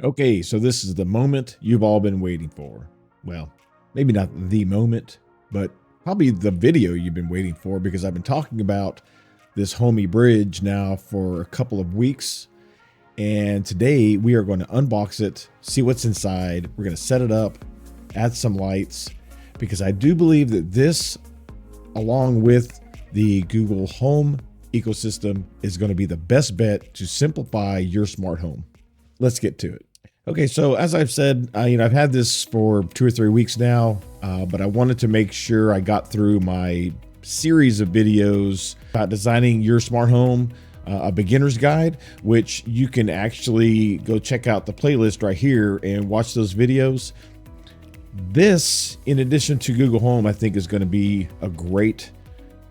Okay, so this is the moment you've all been waiting for. Well, maybe not the moment, but probably the video you've been waiting for, because I've been talking about this Homey bridge now for a couple of weeks. And today we are going to unbox it, see what's inside. We're going to set it up, add some lights, because I do believe that this, along with the Google Home ecosystem, is going to be the best bet to simplify your smart home. Let's get to it. Okay, so as I've said, I've had this for 2 or 3 weeks now, but I wanted to make sure I got through my series of videos about designing your smart home, a beginner's guide, which you can actually go check out the playlist right here and watch those videos. This, in addition to Google Home, I think is going to be a great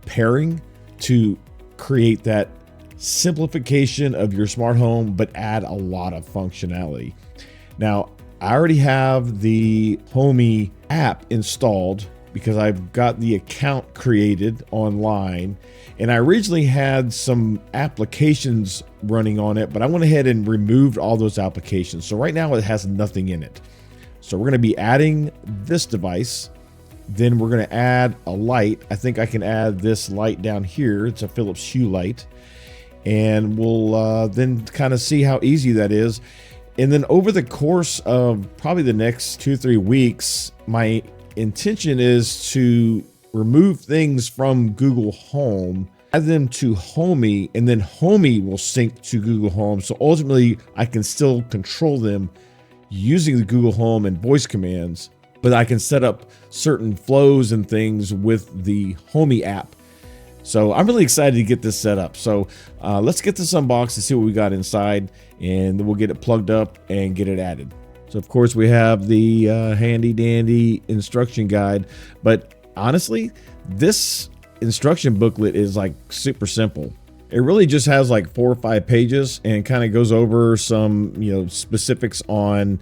pairing to create that simplification of your smart home, but add a lot of functionality. Now, I already have the Homey app installed because I've got the account created online, and I originally had some applications running on it, but I went ahead and removed all those applications. So right now it has nothing in it. So we're going to be adding this device. Then we're going to add a light. I think I can add this light down here. It's a Philips Hue light. And we'll then kind of see how easy that is. And then over the course of probably the next 2 or 3 weeks, my intention is to remove things from Google Home, add them to Homey, and then Homey will sync to Google Home. So ultimately, I can still control them using the Google Home and voice commands, but I can set up certain flows and things with the Homey app. So I'm really excited to get this set up. So let's get this unboxed and see what we got inside, and then we'll get it plugged up and get it added. So of course we have the handy dandy instruction guide, but honestly, this instruction booklet is like super simple. It really just has like 4 or 5 pages and kind of goes over some, specifics on,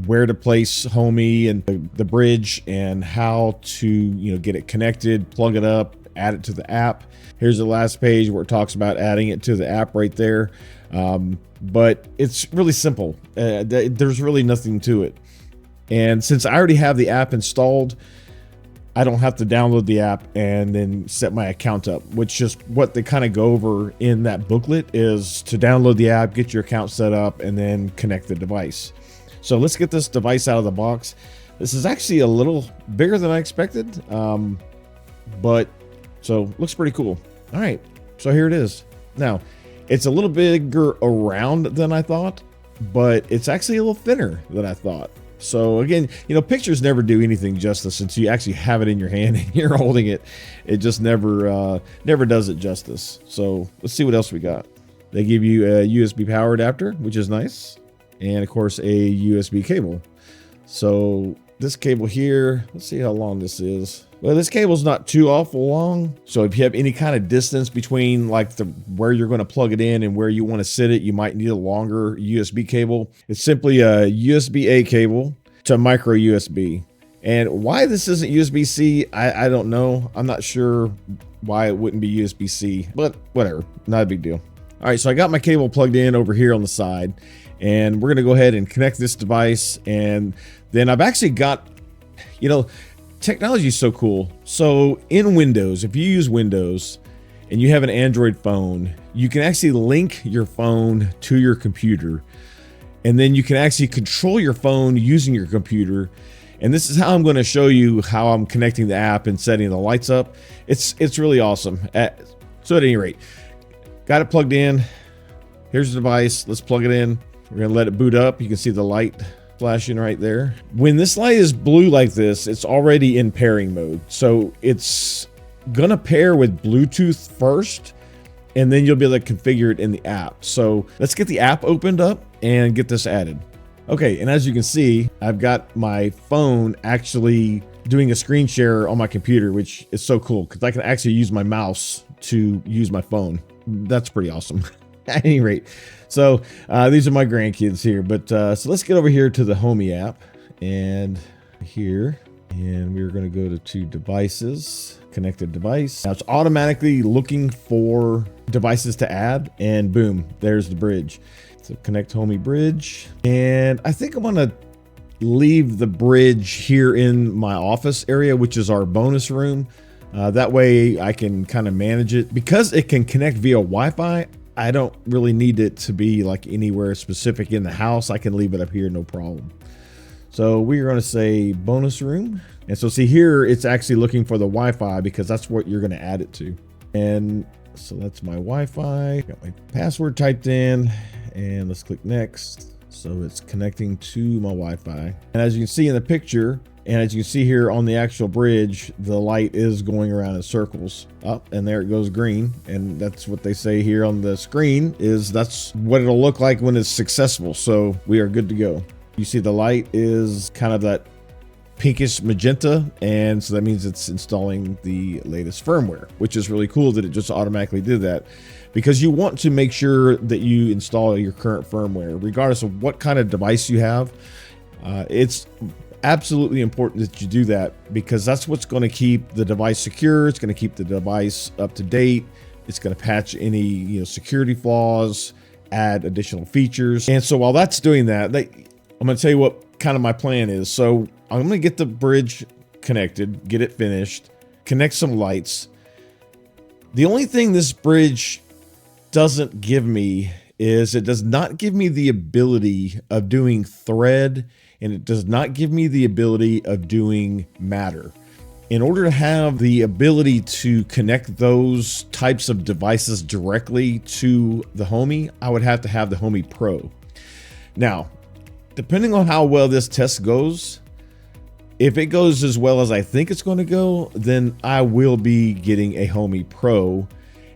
where to place Homey and the bridge and how to, get it connected, plug it up, add it to the app. Here's the last page where it talks about adding it to the app right there. But it's really simple. There's really nothing to it. And since I already have the app installed, I don't have to download the app and then set my account up, which is what they kind of go over in that booklet, is to download the app, get your account set up, and then connect the device. So let's get this device out of the box. This is actually a little bigger than I expected, but so looks pretty cool. All right, so here it is. Now, it's a little bigger around than I thought, but it's actually a little thinner than I thought. So again, pictures never do anything justice until you actually have it in your hand and you're holding it. It just never does it justice. So let's see what else we got. They give you a USB power adapter, which is nice. And of course a USB cable. So this cable here, let's see how long this is. Well, this cable's not too awful long. So if you have any kind of distance between like where you're going to plug it in and where you want to sit it, you might need a longer USB cable. It's simply a USB-A cable to micro USB. And why this isn't USB-C, I don't know. I'm not sure why it wouldn't be USB-C, but whatever, not a big deal. All right, so I got my cable plugged in over here on the side, and we're gonna go ahead and connect this device. And then I've actually got, technology is so cool. So in Windows, if you use Windows and you have an Android phone, you can actually link your phone to your computer, and then you can actually control your phone using your computer. And this is how I'm going to show you how I'm connecting the app and setting the lights up. It's really awesome. So at any rate, got it plugged in. Here's the device. Let's plug it in. We're going to let it boot up. You can see the light flashing right there. When this light is blue like this, it's already in pairing mode. So it's gonna pair with Bluetooth first, and then you'll be able to configure it in the app. So let's get the app opened up and get this added. Okay, and as you can see, I've got my phone actually doing a screen share on my computer, which is so cool because I can actually use my mouse to use my phone. That's pretty awesome. At any rate, so these are my grandkids here, but so let's get over here to the Homey app, and here, and we're going to go to devices, connected device. Now it's automatically looking for devices to add, and boom, there's the bridge. So connect Homey Bridge. And I think I'm gonna leave the bridge here in my office area, which is our bonus room. That way I can kind of manage it. Because it can connect via Wi-Fi, I don't really need it to be like anywhere specific in the house. I can leave it up here, no problem. So we're going to say bonus room. And so see here, it's actually looking for the Wi-Fi because that's what you're going to add it to. And so that's my Wi-Fi. Got my password typed in, and let's click next. So it's connecting to my Wi-Fi. And as you can see in the picture, and as you can see here on the actual bridge, the light is going around in circles. Up, and there it goes green. And that's what they say here on the screen, is that's what it'll look like when it's successful. So we are good to go. You see the light is kind of that pinkish magenta, and so that means it's installing the latest firmware, which is really cool that it just automatically did that, because you want to make sure that you install your current firmware regardless of what kind of device you have. It's absolutely important that you do that, because that's what's going to keep the device secure. It's going to keep the device up to date. It's going to patch any security flaws, add additional features. And so while that's doing that, I'm going to tell you what kind of my plan is. So I'm going to get the bridge connected, get it finished, connect some lights. The only thing this bridge doesn't give me is it does not give me the ability of doing thread, and it does not give me the ability of doing matter. In order to have the ability to connect those types of devices directly to the Homey, I would have to have the Homey Pro. Now, depending on how well this test goes, if it goes as well as I think it's going to go, then I will be getting a Homey Pro,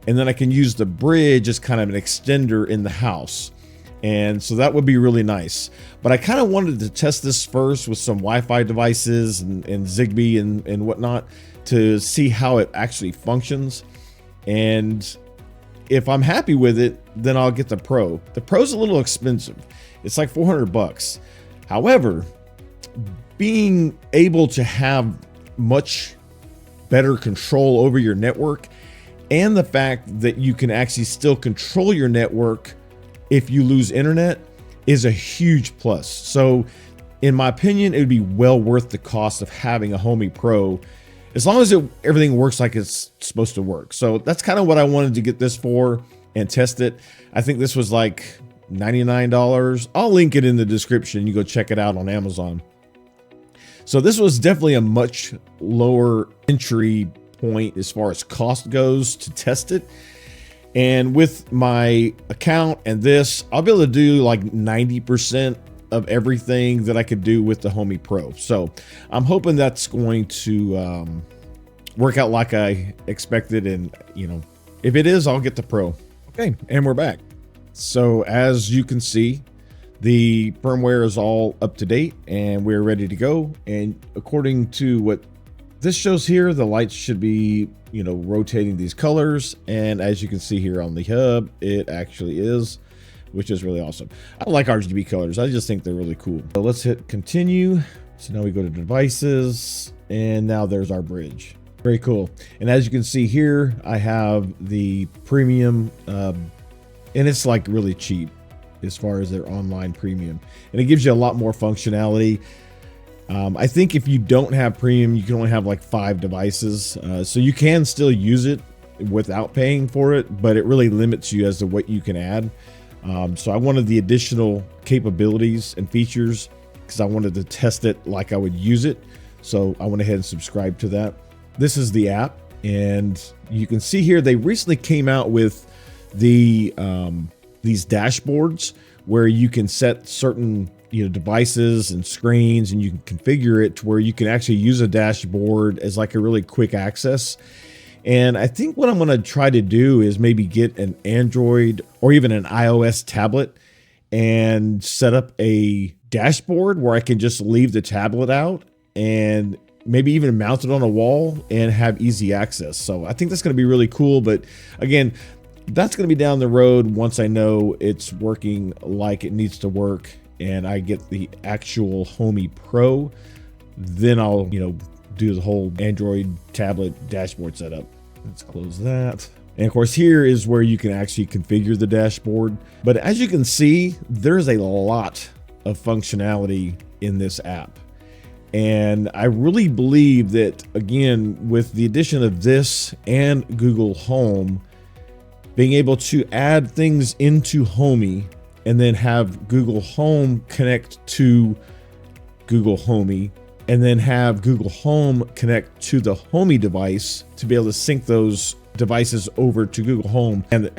and then I can use the bridge as kind of an extender in the house. And so that would be really nice. But I kind of wanted to test this first with some Wi-Fi devices and Zigbee and whatnot to see how it actually functions. And if I'm happy with it, then I'll get the Pro. The Pro's a little expensive. It's like 400 bucks. However, being able to have much better control over your network, and the fact that you can actually still control your network if you lose internet, is a huge plus. So in my opinion, it would be well worth the cost of having a Homey Pro, as long as everything works like it's supposed to work. So that's kind of what I wanted to get this for and test it. I think this was like $99. I'll link it in the description. You go check it out on Amazon. So this was definitely a much lower entry point as far as cost goes to test it. And with my account and this, I'll be able to do like 90% of everything that I could do with the Homey Pro. So I'm hoping that's going to work out like I expected. And if it is, I'll get the Pro. Okay, and we're back. So as you can see, the firmware is all up to date and we're ready to go. And according to what this shows here, the lights should be, rotating these colors. And as you can see here on the hub, it actually is, which is really awesome. I like RGB colors. I just think they're really cool. So let's hit continue. So now we go to devices, and now there's our bridge. Very cool. And as you can see here, I have the premium, and it's like really cheap as far as their online premium, and it gives you a lot more functionality. I think if you don't have premium, you can only have like 5 devices. So you can still use it without paying for it, but it really limits you as to what you can add. So I wanted the additional capabilities and features because I wanted to test it like I would use it. So I went ahead and subscribed to that. This is the app, and you can see here, they recently came out with the these dashboards where you can set certain devices and screens, and you can configure it to where you can actually use a dashboard as like a really quick access. And I think what I'm going to try to do is maybe get an Android or even an iOS tablet and set up a dashboard where I can just leave the tablet out and maybe even mount it on a wall and have easy access. So I think that's going to be really cool. But again, that's going to be down the road once I know it's working like it needs to work and I get the actual Homey Pro. Then I'll, do the whole Android tablet dashboard setup. Let's close that. And of course, here is where you can actually configure the dashboard. But as you can see, there's a lot of functionality in this app. And I really believe that, again, with the addition of this and Google Home, being able to add things into Homey and then have Google Home connect to Google Homey, and then have Google Home connect to the Homey device to be able to sync those devices over to Google Home. And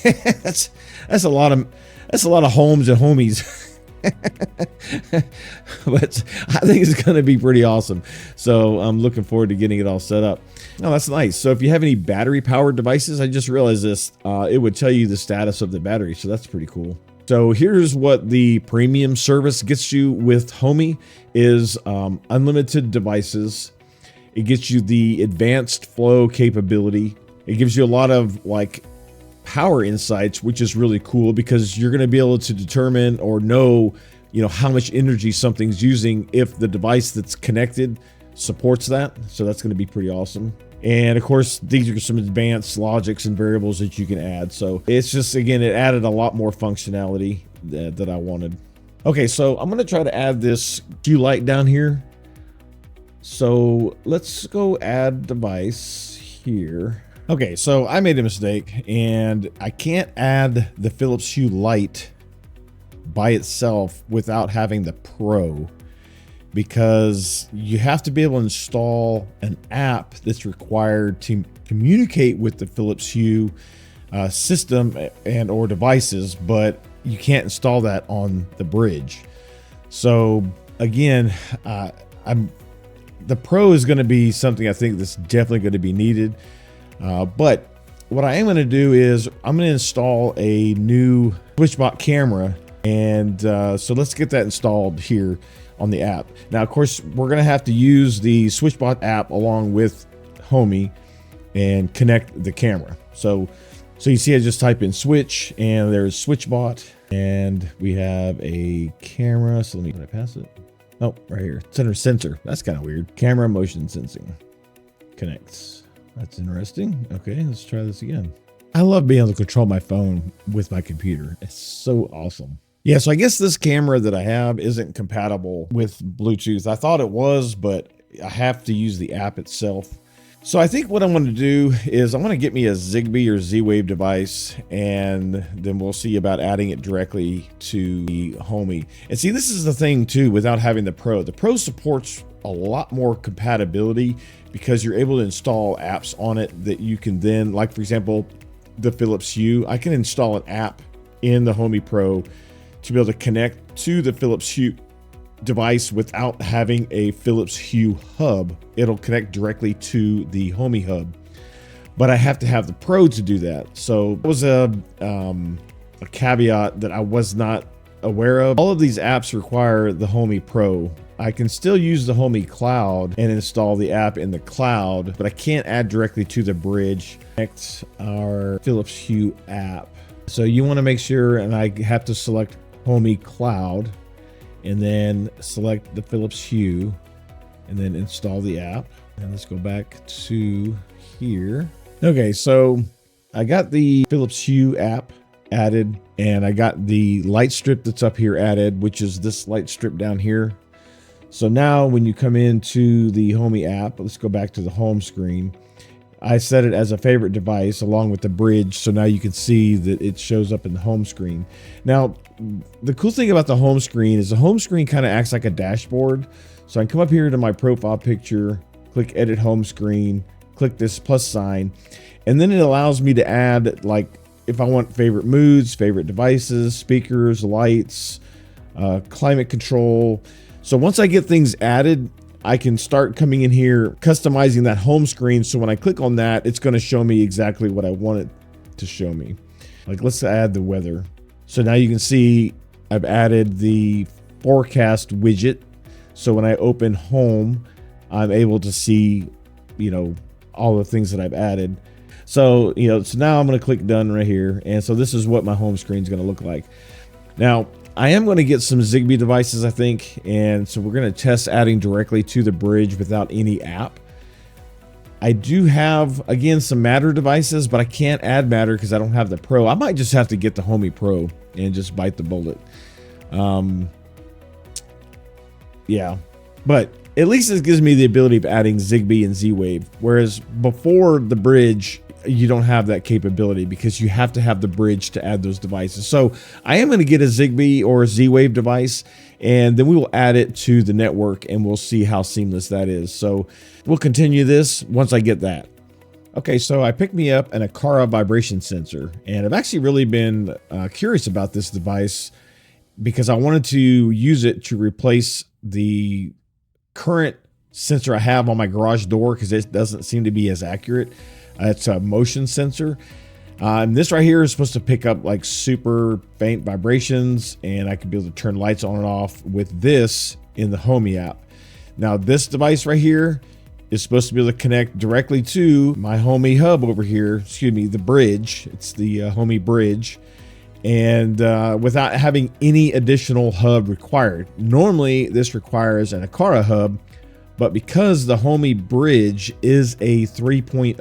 that's a lot of homes and homies. But I think it's going to be pretty awesome. So I'm looking forward to getting it all set up. Oh, that's nice. So if you have any battery powered devices, I just realized this, it would tell you the status of the battery. So that's pretty cool. So here's what the premium service gets you with Homey is unlimited devices. It gets you the advanced flow capability. It gives you a lot of like power insights, which is really cool because you're going to be able to determine or know, how much energy something's using if the device that's connected supports that. So that's going to be pretty awesome. And of course, these are some advanced logics and variables that you can add. So it's just, again, it added a lot more functionality that I wanted. Okay, so I'm going to try to add this Hue light down here. So let's go add device here. Okay, so I made a mistake and I can't add the Philips Hue light by itself without having the Pro, because you have to be able to install an app that's required to communicate with the Philips Hue system and or devices, but you can't install that on the bridge. So again, the Pro is going to be something I think that's definitely going to be needed. But what I am going to do is I'm going to install a new SwitchBot camera. And so let's get that installed here on the app. Now, of course, we're going to have to use the SwitchBot app along with Homey and connect the camera. So you see, I just type in Switch and there's SwitchBot and we have a camera. So let me pass it. Oh, right here. Center sensor. That's kind of weird. Camera motion sensing connects. That's interesting. Okay, let's try this again. I love being able to control my phone with my computer. It's so awesome. Yeah, so I guess this camera that I have isn't compatible with Bluetooth. I thought it was, but I have to use the app itself. So I think what I'm going to do is I'm going to get me a Zigbee or Z-Wave device, and then we'll see about adding it directly to the Homey. And see, this is the thing too, without having the Pro. The Pro supports a lot more compatibility because you're able to install apps on it that you can then, like for example, the Philips Hue. I can install an app in the Homey Pro to be able to connect to the Philips Hue device without having a Philips Hue hub. It'll connect directly to the Homey hub, but I have to have the Pro to do that. So it was a caveat that I was not aware of. All of these apps require the Homey Pro. I can still use the Homey Cloud and install the app in the cloud, but I can't add directly to the bridge. Connect our Philips Hue app. So you want to make sure, and I have to select Homey Cloud and then select the Philips Hue and then install the app. And let's go back to here. Okay, so I got the Philips Hue app added and I got the light strip that's up here added, which is this light strip down here. So now when you come into the Homey app, let's go back to the home screen. I set it as a favorite device along with the bridge. So now you can see that it shows up in the home screen. Now, the cool thing about the home screen is the home screen kind of acts like a dashboard. So I can come up here to my profile picture, click edit home screen, click this plus sign, and then it allows me to add, like, if I want favorite moods, favorite devices, speakers, lights, climate control. So once I get things added, I can start coming in here, customizing that home screen. So when I click on that, it's going to show me exactly what I want it to show me. Like, let's add the weather. So now you can see I've added the forecast widget. So when I open home, I'm able to see, all the things that I've added. So, so now I'm going to click done right here. And so this is what my home screen is going to look like. Now, I am going to get some Zigbee devices, I think, and so we're going to test adding directly to the bridge without any app. I do have, again, some Matter devices, but I can't add Matter because I don't have the Pro. I might just have to get the Homey Pro and just bite the bullet. Yeah, but at least this gives me the ability of adding Zigbee and Z-Wave, whereas before the bridge, you don't have that capability because you have to have the bridge to add those devices. So I am going to get a Zigbee or a Z-Wave device, and then we will add it to the network and we'll see how seamless that is. So we'll continue this once I get that. Okay, so I picked me up an Aqara vibration sensor, and I've actually really been curious about this device because I wanted to use it to replace the current sensor I have on my garage door because it doesn't seem to be as accurate. It's a motion sensor. And this right here is supposed to pick up like super faint vibrations, and I could be able to turn lights on and off with this in the Homey app. Now this device right here is supposed to be able to connect directly to my Homey hub over here, excuse me, the bridge. It's the Homey bridge, and without having any additional hub required. Normally this requires an Aqara hub, but because the Homey bridge is a 3.0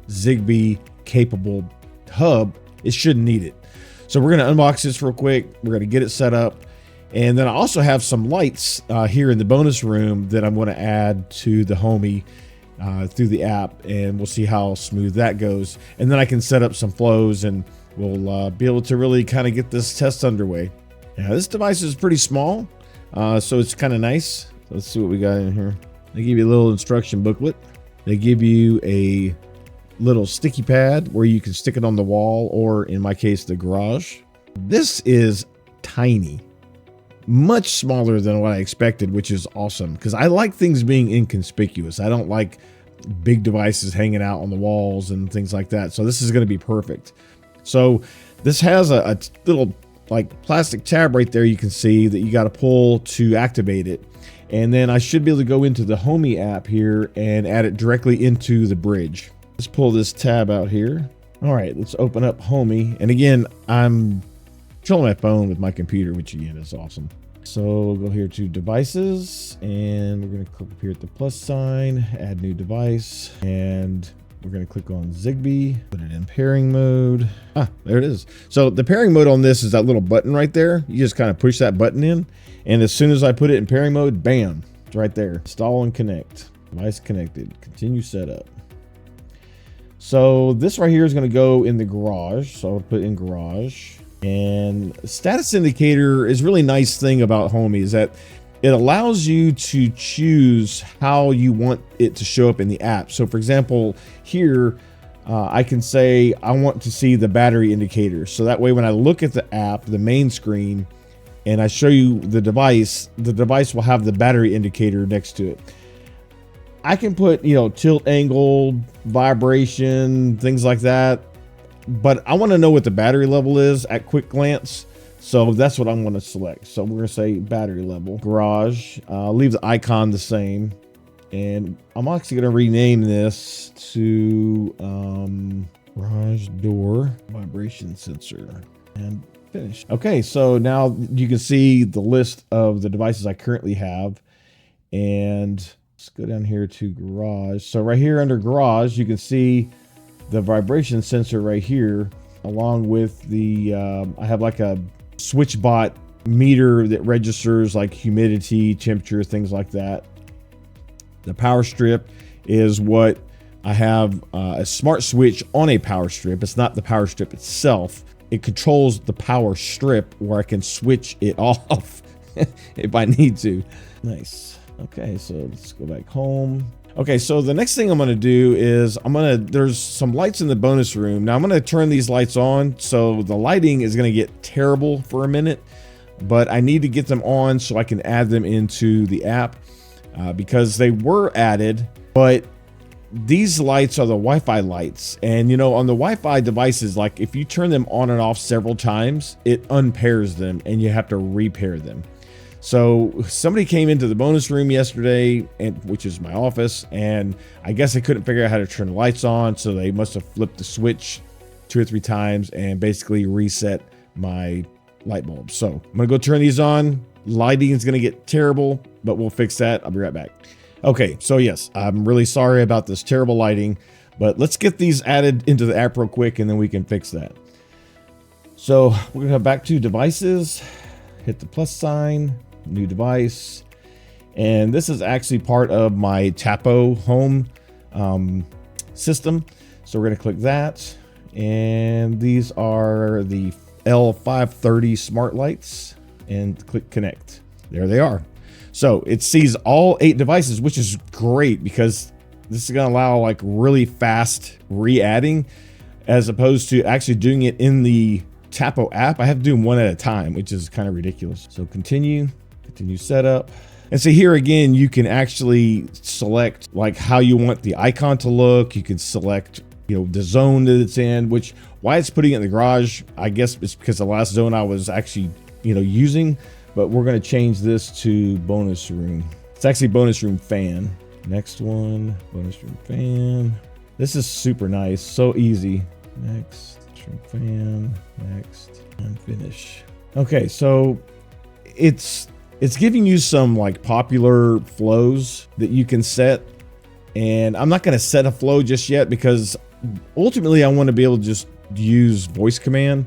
Zigbee capable hub, it shouldn't need it. So we're going to unbox this real quick. We're going to get it set up. And then I also have some lights here in the bonus room that I'm going to add to the Homey through the app, and we'll see how smooth that goes. And then I can set up some flows, and we'll be able to really kind of get this test underway. Now this device is pretty small, so it's kind of nice. Let's see what we got in here. They give you a little instruction booklet. They give you a little sticky pad where you can stick it on the wall, or in my case, the garage. This is tiny, much smaller than what I expected, which is awesome because I like things being inconspicuous. I don't like big devices hanging out on the walls and things like that. So this is going to be perfect. So this has a little like plastic tab right there you can see that you got to pull to activate it. And then I should be able to go into the Homey app here and add it directly into the bridge. Let's pull this tab out here. All right, let's open up Homey. And again, I'm controlling my phone with my computer, which again is awesome. So we'll go here to devices, and we're going to click up here at the plus sign, add new device, and we're going to click on Zigbee, put it in pairing mode. Ah, there it is. So the pairing mode on this is that little button right there. You just kind of push that button in, and as soon as I put it in pairing mode, bam, it's right there. Install and connect. Device connected. Continue setup. So this right here is going to go in the garage. So I'll put in garage. And status indicator is a really nice thing about Homey is that it allows you to choose how you want it to show up in the app. So for example, here I can say I want to see the battery indicator. So that way when I look at the app, the main screen, and I show you the device will have the battery indicator next to it. I can put, you know, tilt angle, vibration, things like that. But I want to know what the battery level is at quick glance. So that's what I'm going to select. So we're going to say battery level, garage, leave the icon the same. And I'm actually going to rename this to garage door vibration sensor and finish. Okay, so now you can see the list of the devices I currently have. And let's go down here to garage. So right here under garage, you can see the vibration sensor right here, along with the, I have like a SwitchBot meter that registers like humidity, temperature, things like that. The power strip is what I have a smart switch on a power strip. It's not the power strip itself. It controls the power strip where I can switch it off if I need to. Nice. Okay, so let's go back home. Okay, so the next thing I'm going to do is there's some lights in the bonus room. Now I'm going to turn these lights on. So the lighting is going to get terrible for a minute, but I need to get them on so I can add them into the app because they were added, but these lights are the Wi-Fi lights. And you know, on the Wi-Fi devices, like if you turn them on and off several times, it unpairs them and you have to repair them. So somebody came into the bonus room yesterday, which is my office, and I guess they couldn't figure out how to turn the lights on, so they must have flipped the switch 2 or 3 times and basically reset my light bulb. So I'm gonna go turn these on. Lighting is gonna get terrible, but we'll fix that. I'll be right back. Okay, so yes, I'm really sorry about this terrible lighting, but let's get these added into the app real quick and then we can fix that. So we're gonna go back to devices, hit the plus sign, new device. And this is actually part of my Tapo home system. So we're gonna click that. And these are the L530 smart lights, and click connect. There they are. So it sees all 8 devices, which is great because this is going to allow like really fast re-adding as opposed to actually doing it in the Tapo app. I have to do them one at a time, which is kind of ridiculous. So continue setup. And so here again, you can actually select like how you want the icon to look. You can select, you know, the zone that it's in, which why it's putting it in the garage, I guess it's because the last zone I was actually, you know, using. But we're going to change this to bonus room. It's actually bonus room fan. Next one, bonus room fan. This is super nice, so easy. Next, room fan, next, and finish. Okay, so it's giving you some like popular flows that you can set. And I'm not going to set a flow just yet because ultimately I want to be able to just use voice command.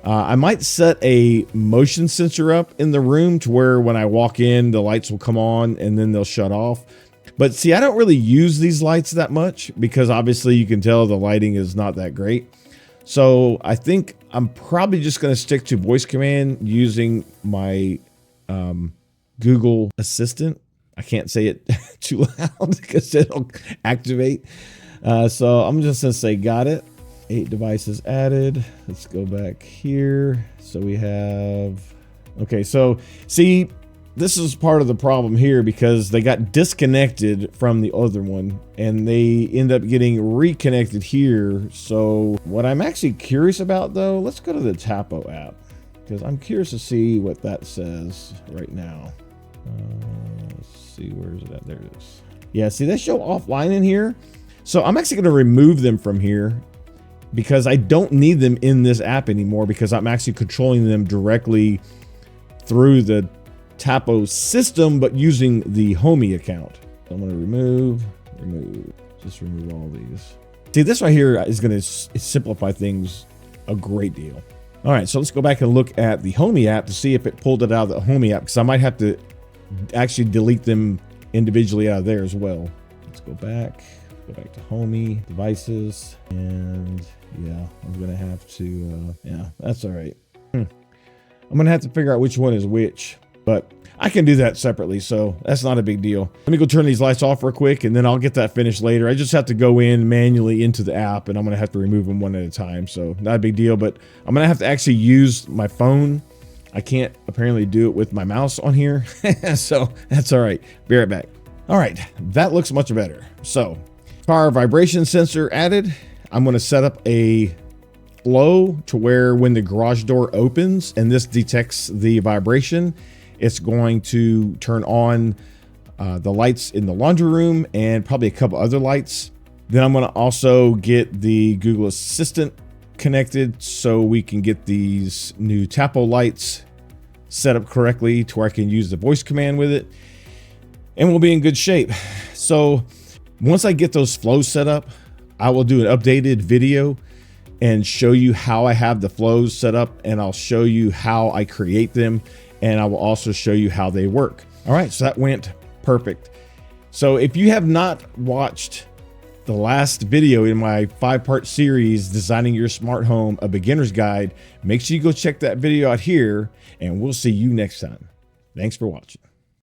I might set a motion sensor up in the room to where when I walk in, the lights will come on and then they'll shut off. But see, I don't really use these lights that much because obviously you can tell the lighting is not that great. So I think I'm probably just going to stick to voice command using my Google Assistant. I can't say it too loud because it'll activate. So I'm just going to say, got it. 8 devices added. Let's go back here. So we have, okay, so see, this is part of the problem here because they got disconnected from the other one and they end up getting reconnected here. So what I'm actually curious about though, let's go to the Tapo app because I'm curious to see what that says right now. Let's see, where is it at? There it is. Yeah, see, they show offline in here. So I'm actually going to remove them from here because I don't need them in this app anymore because I'm actually controlling them directly through the Tapo system, but using the Homey account. I'm going to remove, just remove all these. See, this right here is going to simplify things a great deal. All right, so let's go back and look at the Homey app to see if it pulled it out of the Homey app because I might have to actually delete them individually out of there as well. Let's go back to Homey, devices, and yeah, I'm gonna have to, yeah, that's all right. I'm gonna have to figure out which one is which, but I can do that separately, so that's not a big deal. Let me go turn these lights off real quick, and then I'll get that finished later. I just have to go in manually into the app, and I'm gonna have to remove them one at a time, so not a big deal, but I'm gonna have to actually use my phone. I can't apparently do it with my mouse on here, so that's all right. Be right back. All right, that looks much better. So, power vibration sensor added. I'm going to set up a flow to where when the garage door opens and this detects the vibration, it's going to turn on the lights in the laundry room and probably a couple other lights. Then I'm going to also get the Google Assistant connected so we can get these new Tapo lights set up correctly to where I can use the voice command with it, and we'll be in good shape. So once I get those flows set up, I will do an updated video and show you how I have the flows set up, and I'll show you how I create them, and I will also show you how they work. All right, so that went perfect. So if you have not watched the last video in my 5-part series, Designing Your Smart Home, a Beginner's Guide, make sure you go check that video out here, and we'll see you next time. Thanks for watching.